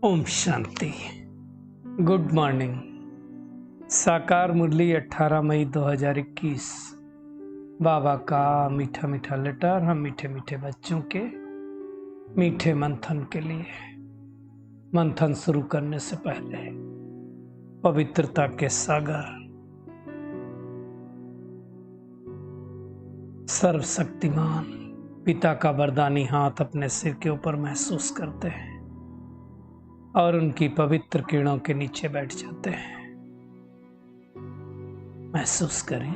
Om Shanti. Good morning. साकार मुरली 18 मई 2021। बाबा का मीठा मीठा लेटर हम मीठे मीठे बच्चों के मीठे मंथन के लिए। मंथन शुरू करने से पहले पवित्रता के सागर सर्वशक्तिमान पिता का वरदानी हाथ अपने सिर के ऊपर महसूस करते हैं और उनकी पवित्र किरणों के नीचे बैठ जाते हैं। महसूस करें,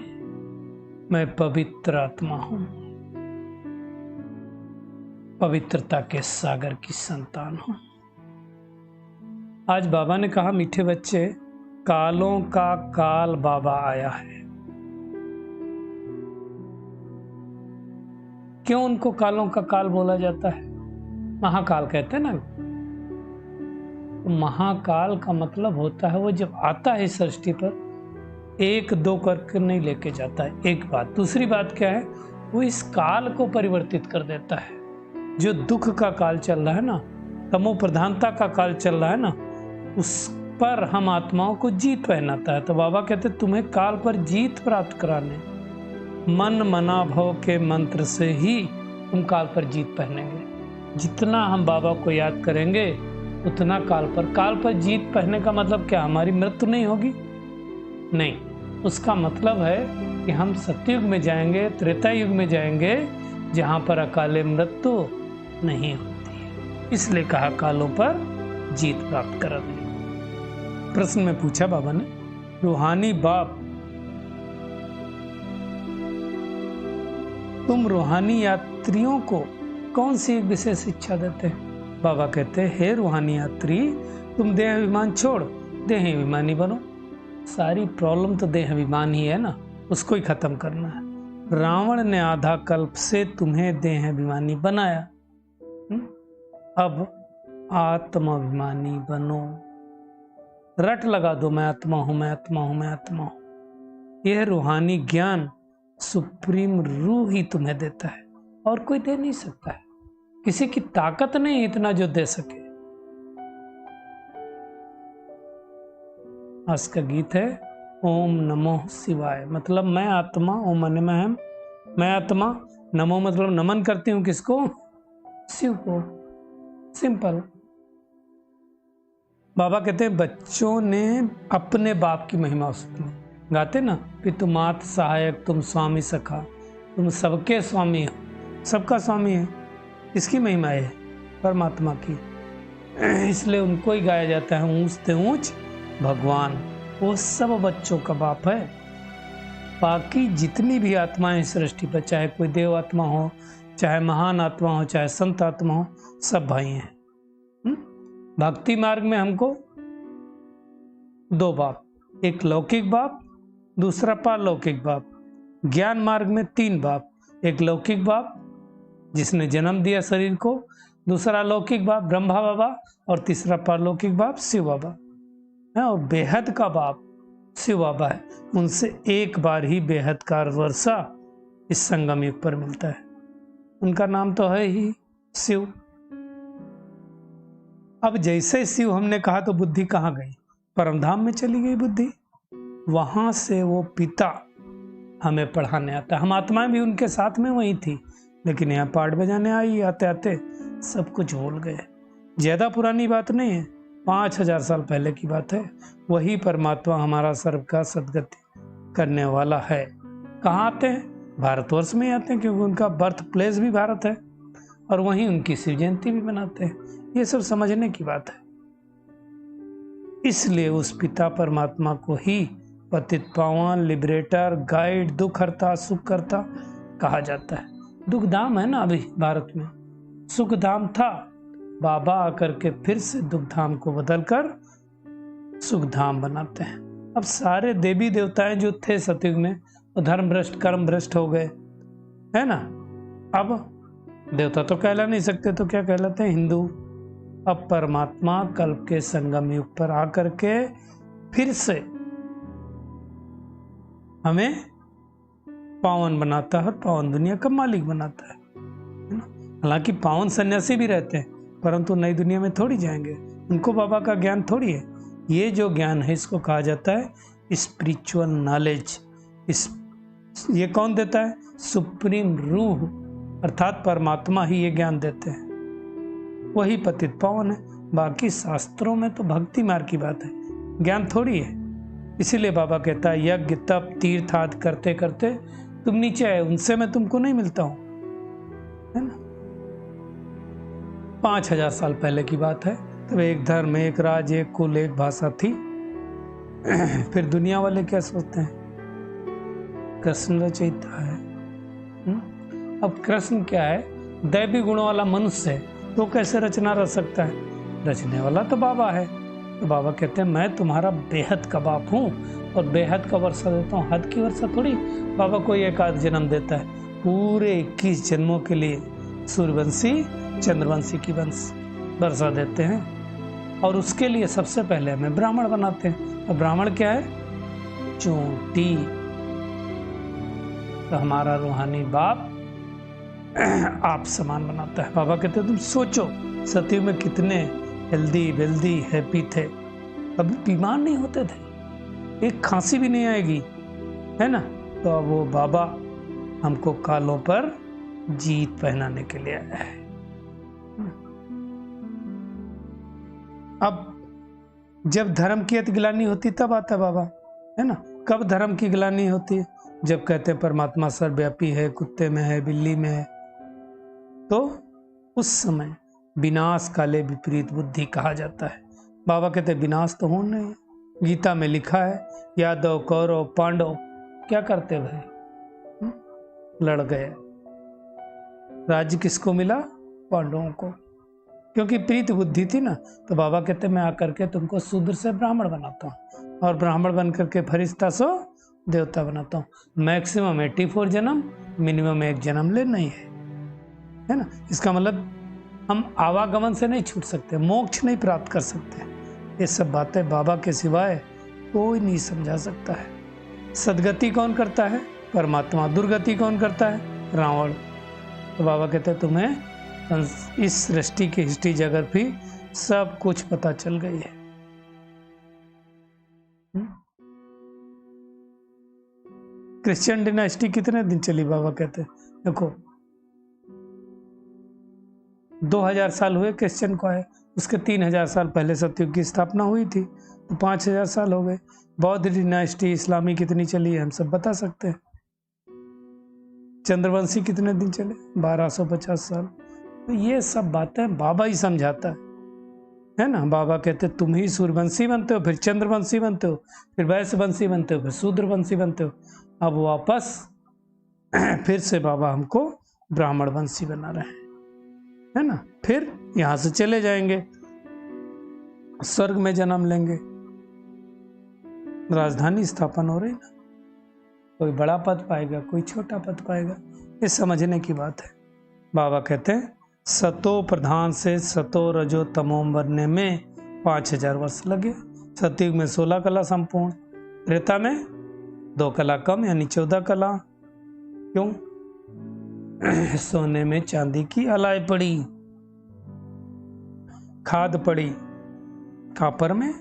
मैं पवित्र आत्मा हूं, पवित्रता के सागर की संतान हूं। आज बाबा ने कहा, मीठे बच्चे, कालों का काल बाबा आया है। क्यों उनको कालों का काल बोला जाता है? महाकाल कहते हैं ना। महाकाल का मतलब होता है वो जब आता है सृष्टि पर एक दो करके नहीं लेके जाता है। एक बात। दूसरी बात क्या है? वो इस काल को परिवर्तित कर देता है। जो दुख का काल चल रहा है ना, तमो प्रधानता का काल चल रहा है ना, उस पर हम आत्माओं को जीत पहनाता है। तो बाबा कहते तुम्हें काल पर जीत प्राप्त कराने मन मना भव के मंत्र से ही तुम काल पर जीत पहनेंगे। जितना हम बाबा को याद करेंगे उतना काल पर जीत पहनने का मतलब क्या? हमारी मृत्यु नहीं होगी? नहीं, उसका मतलब है कि हम सतयुग में जाएंगे, त्रेता युग में जाएंगे, जहां पर अकाले मृत्यु नहीं होती। इसलिए कहा कालों पर जीत प्राप्त करानी। प्रश्न में पूछा बाबा ने, रूहानी बाप, तुम रूहानी यात्रियों को कौन सी एक विशेष शिक्षा देते हैं? बाबा कहते हैं, हे रूहानी यात्री, तुम देह अभिमान छोड़ देह अभिमानी बनो। सारी प्रॉब्लम तो देह अभिमान ही है ना, उसको ही खत्म करना है। रावण ने आधा कल्प से तुम्हें देह अभिमानी बनाया, अब आत्म अभिमानी बनो। रट लगा दो, मैं आत्मा हूं, मैं आत्मा हूं, मैं आत्मा हूं। यह रूहानी ज्ञान सुप्रीम रूह ही तुम्हें देता है और कोई दे नहीं सकता है। किसी की ताकत नहीं इतना जो दे सके। आज का गीत है ओम नमो शिवाय। मतलब मैं आत्मा, ओम माने मैं आत्मा, नमो मतलब नमन करती हूं किसको? शिव को। सिंपल। बाबा कहते हैं बच्चों ने अपने बाप की महिमा सुनी। गाते ना, पितु मात सहायक, तुम स्वामी सखा, तुम सबके स्वामी हो। सबका स्वामी है। इसकी महिमा है परमात्मा की, इसलिए उनको ही गाया जाता है ऊंच से ऊंच भगवान। वो सब बच्चों का बाप है। बाकी जितनी भी आत्माएं सृष्टि पर, चाहे कोई देव आत्मा हो, चाहे महान आत्मा हो, चाहे संत आत्मा हो, सब भाई हैं। भक्ति मार्ग में हमको दो बाप, एक लौकिक बाप, दूसरा पारलौकिक बाप। ज्ञान मार्ग में तीन बाप, एक लौकिक बाप जिसने जन्म दिया शरीर को, दूसरा लौकिक बाप ब्रह्मा बाबा, और तीसरा पारलौकिक बाप शिव बाबा है। और बेहद का बाप शिव बाबा है। उनसे एक बार ही बेहद का वर्षा इस संगम युग पर मिलता है। उनका नाम तो है ही शिव। अब जैसे शिव हमने कहा तो बुद्धि कहाँ गई? परमधाम में चली गई बुद्धि। वहां से वो पिता हमें पढ़ाने आता है। हम आत्माएं भी उनके साथ में वही थी, लेकिन यहाँ पाठ बजाने आई, आते आते सब कुछ भूल गए। ज्यादा पुरानी बात नहीं है, 5000 साल पहले की बात है। वही परमात्मा हमारा सर्व का सदगति करने वाला है। कहाँ आते हैं? भारतवर्ष में आते हैं, क्योंकि उनका बर्थ प्लेस भी भारत है और वहीं उनकी शिव जयंती भी मनाते हैं। ये सब समझने की बात है। इसलिए उस पिता परमात्मा को ही पतित पावन, लिबरेटर, गाइड, दुख हरता, सुख करता कहा जाता है। दुख धाम है ना अभी भारत में, सुख धाम था। बाबा आकर के फिर से दुख धाम को बदलकर सुख धाम बनाते हैं। अब सारे देवी देवताएं जो थे सतयुग में, वो धर्म भ्रष्ट, कर्म भ्रष्ट हो गए, है ना। अब देवता तो कहला नहीं सकते, तो क्या कहलाते हैं? हिंदू। अब परमात्मा कल्प के संगम युग पर आकर के फिर से हमें पावन बनाता है और पावन दुनिया का मालिक बनाता है। हालांकि पावन सन्यासी भी रहते हैं, परंतु नई दुनिया में थोड़ी जाएंगे। उनको बाबा का ज्ञान थोड़ी है। ये जो ज्ञान है इसको कहा जाता है स्पिरिचुअल नॉलेज। ये कौन देता है? सुप्रीम रूह अर्थात परमात्मा ही ये ज्ञान देते हैं, वही पतित पावन है। बाकी शास्त्रों में तो भक्ति मार्ग की बात है, ज्ञान थोड़ी है। इसीलिए बाबा कहता है यज्ञ तप तीर्थ आदि करते करते तुम नीचे आए, उनसे मैं तुमको नहीं मिलता हूं, है ना। 5000 साल पहले की बात है, तब एक धर्म, एक राज, एक कुल, एक भाषा थी। फिर दुनिया वाले क्या सोचते हैं? कृष्ण रचयिता है। अब कृष्ण क्या है? दैवी गुणों वाला मनुष्य है, तो कैसे रचना रच सकता है? रचने वाला तो बाबा है। तो बाबा कहते हैं मैं तुम्हारा बेहद का बाप हूँ और बेहद का वर्षा देता हूँ। हद की वर्षा थोड़ी बाबा कोई एक आध जन्म देता है, पूरे 21 जन्मों के लिए सूर्यवंशी चंद्रवंशी की वर्षा देते हैं। और उसके लिए सबसे पहले हमें ब्राह्मण बनाते हैं। और ब्राह्मण क्या है? चोटी। तो हमारा रूहानी बाप आप समान बनाता है। बाबा कहते हैं तुम सोचो सतयुग में कितने हेल्दी वेल्दी हैप्पी थे, कभी बीमार नहीं होते थे, एक खांसी भी नहीं आएगी, है ना। तो अब वो बाबा हमको कालों पर जीत पहनाने के लिए आया है। अब जब धर्म की अतिग्लानि होती तब आता है बाबा, है ना। कब धर्म की ग्लानि होती है? जब कहते हैं परमात्मा सर्वव्यापी है, कुत्ते में है, बिल्ली में है, तो उस समय विनाश काले विपरीत बुद्धि कहा जाता है। बाबा कहते हैं विनाश तो होना नहीं है। गीता में लिखा है यादव कौरव पांडव क्या करते भाई? लड़ गए। राज्य किसको मिला? पांडवों को, क्योंकि प्रीत बुद्धि थी ना। तो बाबा कहते मैं आकर के तुमको शूद्र से ब्राह्मण बनाता हूँ और ब्राह्मण बन करके फरिश्ता सो देवता बनाता हूँ। मैक्सिमम 84 जन्म, मिनिमम 1 जन्म लेना ही है ना। इसका मतलब हम आवागमन से नहीं छूट सकते, मोक्ष नहीं प्राप्त कर सकते। ये सब बातें बाबा के सिवाय कोई नहीं समझा सकता है। सदगति कौन करता है? परमात्मा। दुर्गति कौन करता है? रावण। तो बाबा कहते हैं तुम्हें इस सृष्टि की हिस्ट्री जगत भी सब कुछ पता चल गई है। क्रिश्चियन डिनास्टी कितने दिन चली? बाबा कहते हैं देखो 2000 साल हुए क्रिश्चियन को आए, उसके 3000 साल पहले सतयुग की स्थापना हुई थी, तो 5000 साल हो गए। बौद्ध डिनास्टी इस्लामी कितनी चली है हम सब बता सकते हैं। चंद्रवंशी कितने दिन चले? 1250 साल। तो ये सब बातें बाबा ही समझाता है ना। बाबा कहते तुम ही सूर्यवंशी बनते हो, फिर चंद्रवंशी बनते हो, फिर वैश्यवंशी बनते हो, फिर शूद्रवंशी बनते हो। अब वापस फिर से बाबा हमको ब्राह्मण वंशी बना रहे हैं, है ना। फिर यहां से चले जाएंगे, स्वर्ग में जन्म लेंगे, राजधानी स्थापन हो रही ना। कोई बड़ा पद पाएगा, कोई छोटा पद पाएगा, ये समझने की बात है। बाबा कहते हैं सतो प्रधान से सतो रजो तमोम बनने में 5000 वर्ष लगे। सतयुग में 16 कला संपूर्ण, त्रेता में 2 कला कम यानी 14 कला। क्यों? सोने में चांदी की अलाई पड़ी, खाद पड़ी, कापर में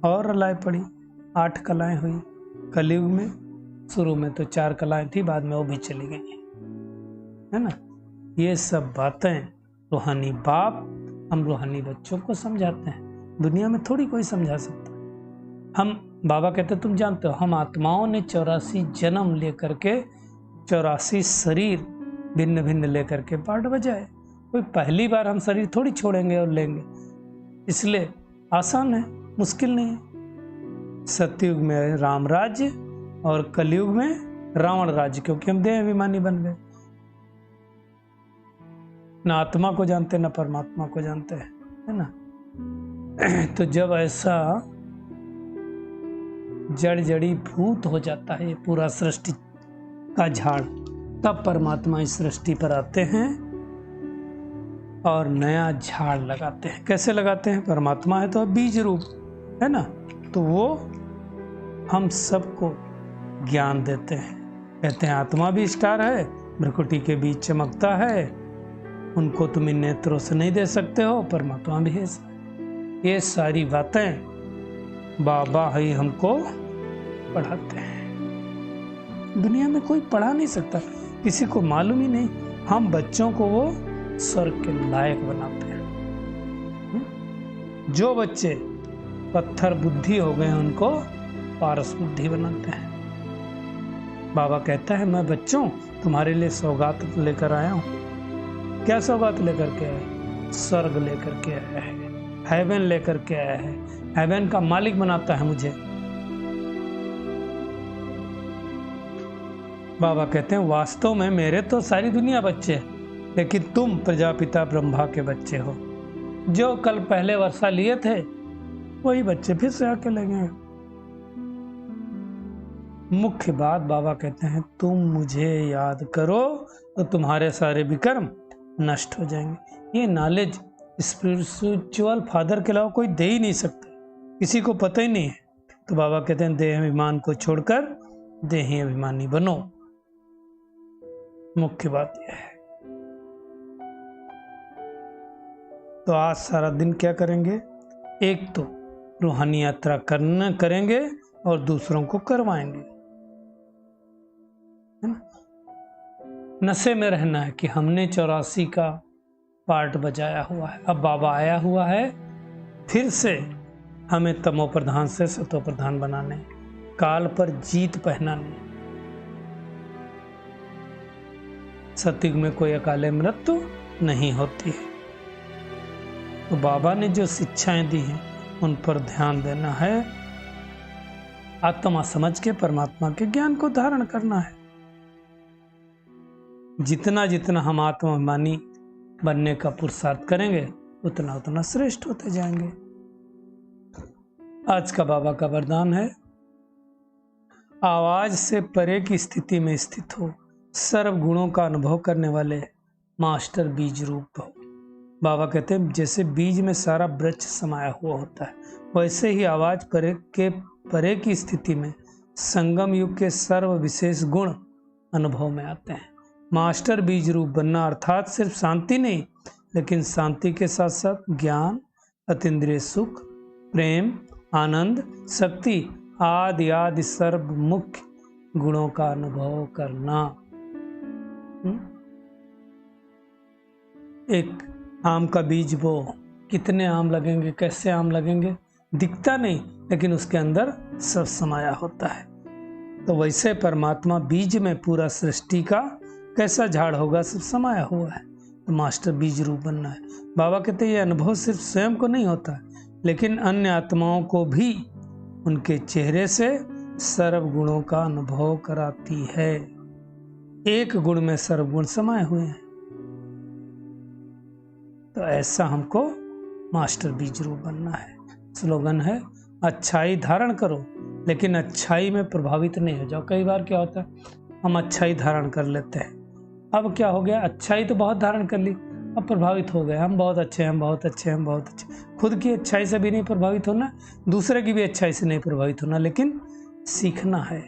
और अलाई पड़ी, 8 कलाएं हुई। कलयुग में शुरू में तो 4 कलाएं थी, बाद में वो भी चली गई, है ना। ये सब बातें रूहानी बाप हम रूहानी बच्चों को समझाते हैं, दुनिया में थोड़ी कोई समझा सकता। हम बाबा कहते तुम जानते हो हम आत्माओं ने 84 जन्म लेकर के 84 शरीर भिन्न भिन्न लेकर के पाठ बजाए। कोई पहली बार हम शरीर थोड़ी छोड़ेंगे और लेंगे, इसलिए आसान है, मुश्किल नहीं है। सतयुग में राम राज्य और कलयुग में रावण राज्य, क्योंकि हम देह अभिमानी बन गए, ना आत्मा को जानते ना परमात्मा को जानते हैं, है ना। तो जब ऐसा जड़ जड़ी भूत हो जाता है पूरा सृष्टि का झाड़, तब परमात्मा इस सृष्टि पर आते हैं और नया झाड़ लगाते हैं। कैसे लगाते हैं? परमात्मा है तो बीज रूप, है ना, तो वो हम सबको ज्ञान देते हैं। कहते हैं आत्मा भी स्टार है, भ्रकुटी के बीच चमकता है, उनको तुम इन नेत्रों से नहीं दे सकते हो, परमात्मा भी है। ये सारी बातें बाबा ही हमको पढ़ाते हैं। दुनिया में कोई पढ़ा नहीं सकता, किसी को मालूम ही नहीं। हम बच्चों को वो स्वर्ग के लायक बनाते हैं। जो बच्चे पत्थर बुद्धि हो गए उनको पारस बुद्धि बनाते हैं। बाबा कहता है मैं बच्चों तुम्हारे लिए सौगात लेकर आया हूँ। क्या सौगात लेकर के आया है? स्वर्ग लेकर के आया है, हेवन लेकर के आया है। हेवन का मालिक बनाता है मुझे। बाबा कहते हैं वास्तव में मेरे तो सारी दुनिया बच्चे हैं, लेकिन तुम प्रजापिता ब्रह्मा के बच्चे हो। जो कल पहले वर्षा लिए थे वही बच्चे फिर से आके लगेंगे। मुख्य बात बाबा कहते हैं तुम मुझे याद करो तो तुम्हारे सारे विकर्म नष्ट हो जाएंगे। ये नॉलेज स्पिरिचुअल फादर के अलावा कोई दे ही नहीं सकता, किसी को पता ही नहीं है। तो बाबा कहते हैं देह अभिमान को छोड़कर देही अभिमानी बनो। मुख्य बात यह है। तो आज सारा दिन क्या करेंगे? एक तो रूहानी यात्रा करेंगे और दूसरों को करवाएंगे, है ना? नशे में रहना है कि हमने 84 का पार्ट बजाया हुआ है, अब बाबा आया हुआ है, फिर से हमें तमो प्रधान से सतो प्रधान बनाने, काल पर जीत पहनाने। सतयुग में कोई अकाले मृत्यु नहीं होती है। तो बाबा ने जो शिक्षाएं दी हैं उन पर ध्यान देना है, आत्मा समझ के परमात्मा के ज्ञान को धारण करना है। जितना जितना हम आत्माभिमानी बनने का पुरुषार्थ करेंगे उतना उतना श्रेष्ठ होते जाएंगे। आज का बाबा का वरदान है आवाज से परे की स्थिति में स्थित हो, सर्व गुणों का अनुभव करने वाले मास्टर बीज रूप हो। बाबा कहते हैं जैसे बीज में सारा वृक्ष समाया हुआ होता है, वैसे ही आवाज परे की स्थिति में संगम युग के सर्व विशेष गुण अनुभव में आते हैं। मास्टर बीज रूप बनना अर्थात सिर्फ शांति नहीं, लेकिन शांति के साथ साथ ज्ञान, अतीन्द्रिय सुख, प्रेम, आनंद, शक्ति आदि आदि सर्व मुख्य गुणों का अनुभव करना। एक आम का बीज बो, कितने आम लगेंगे, कैसे आम लगेंगे, दिखता नहीं, लेकिन उसके अंदर सब समाया होता है। तो वैसे परमात्मा बीज में पूरा सृष्टि का कैसा झाड़ होगा, सब समाया हुआ है। तो मास्टर बीज रूप बनना है। बाबा कहते हैं ये अनुभव सिर्फ स्वयं को नहीं होता, लेकिन अन्य आत्माओं को भी उनके चेहरे से सर्व गुणों का अनुभव कराती है। एक गुण में सर्व गुण समाये हुए हैं। तो ऐसा हमको मास्टर बीज रूप बनना है। स्लोगन है अच्छाई धारण करो, लेकिन अच्छाई में प्रभावित नहीं हो जाओ। कई बार क्या होता है हम अच्छाई धारण कर लेते हैं, अब क्या हो गया, अच्छाई तो बहुत धारण कर ली, अब प्रभावित हो गए, हम बहुत अच्छे हैं, हम बहुत अच्छे हैं, हम बहुत अच्छे। खुद की अच्छाई से भी नहीं प्रभावित होना, दूसरे की भी अच्छाई से नहीं प्रभावित होना, लेकिन सीखना है।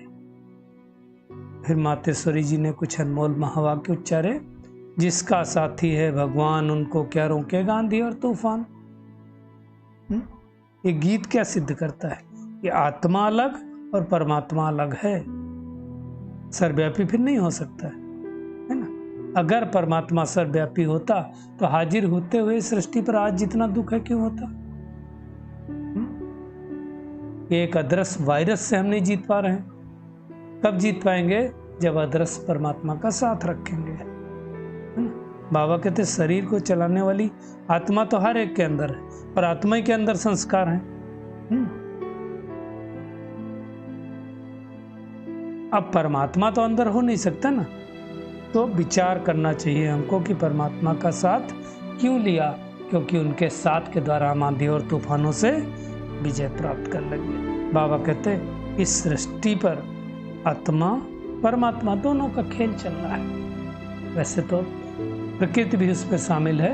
फिर मातेश्वरी जी ने कुछ अनमोल महावाक्य उच्चारे, जिसका साथी है भगवान उनको क्या रोकेगा आंधी और तूफान। ये गीत क्या सिद्ध करता है कि आत्मा अलग और परमात्मा अलग है, सर्वव्यापी फिर नहीं हो सकता है ना। अगर परमात्मा सर्वव्यापी होता तो हाजिर होते हुए सृष्टि पर आज जितना दुख है क्यों होता। एक अदृश्य वायरस से हम नहीं जीत पा रहे हैं, कब जीत पाएंगे जब अदृश्य परमात्मा का साथ रखेंगे। बाबा कहते शरीर को चलाने वाली आत्मा तो हर एक के अंदर है, और आत्मा के अंदर संस्कार हैं। अब परमात्मा तो अंदर हो नहीं सकता ना, तो विचार करना चाहिए हमको कि परमात्मा का साथ क्यों लिया, क्योंकि उनके साथ के द्वारा हम आंधी और तूफानों से विजय प्राप्त कर लेंगे। बाबा कहते इस सृष्टि पर आत्मा परमात्मा दोनों का खेल चल रहा है। वैसे तो प्रकृति भी उसमें शामिल है।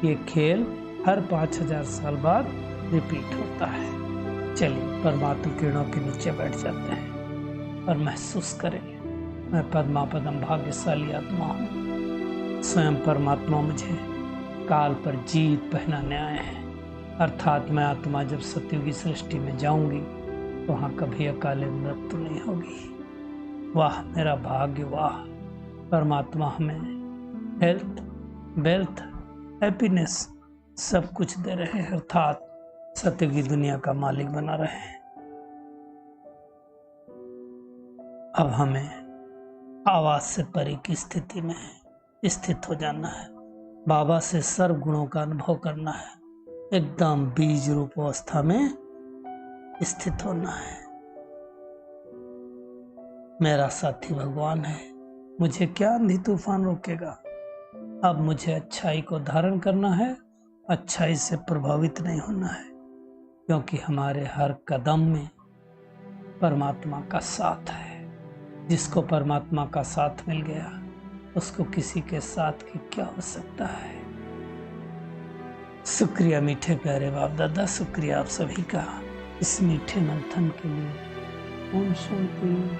ये खेल हर 5000 साल बाद रिपीट होता है। चलिए परमात्मा किरणों के नीचे बैठ जाते हैं और महसूस करें मैं पद्मा पदम भाग्यशाली आत्मा हूँ। स्वयं परमात्मा मुझे काल पर जीत पहनाने आए हैं। अर्थात मैं आत्मा जब सतयुगी सृष्टि में जाऊंगी तो वहाँ कभी अकाले मृत्यु नहीं होगी। वाह मेरा भाग्य, वाह। परमात्मा हमें हेल्थ, वेल्थ, हैप्पीनेस सब कुछ दे रहे हैं, अर्थात सतयुगी दुनिया का मालिक बना रहे हैं। अब हमें आवाज से परे की स्थिति में स्थित हो जाना है। बाबा से सर्व गुणों का अनुभव करना है। एकदम बीज रूप अवस्था में स्थित होना है। मेरा साथी भगवान है, मुझे क्या आंधी तूफान रोकेगा। अब मुझे अच्छाई को धारण करना है, अच्छाई से प्रभावित नहीं होना है, क्योंकि हमारे हर कदम में परमात्मा का साथ है। जिसको परमात्मा का साथ मिल गया उसको किसी के साथ की क्या हो सकता है। शुक्रिया मीठे प्यारे बाप दादा, शुक्रिया आप सभी का इस मीठे मंथन के लिए। ओम शांति।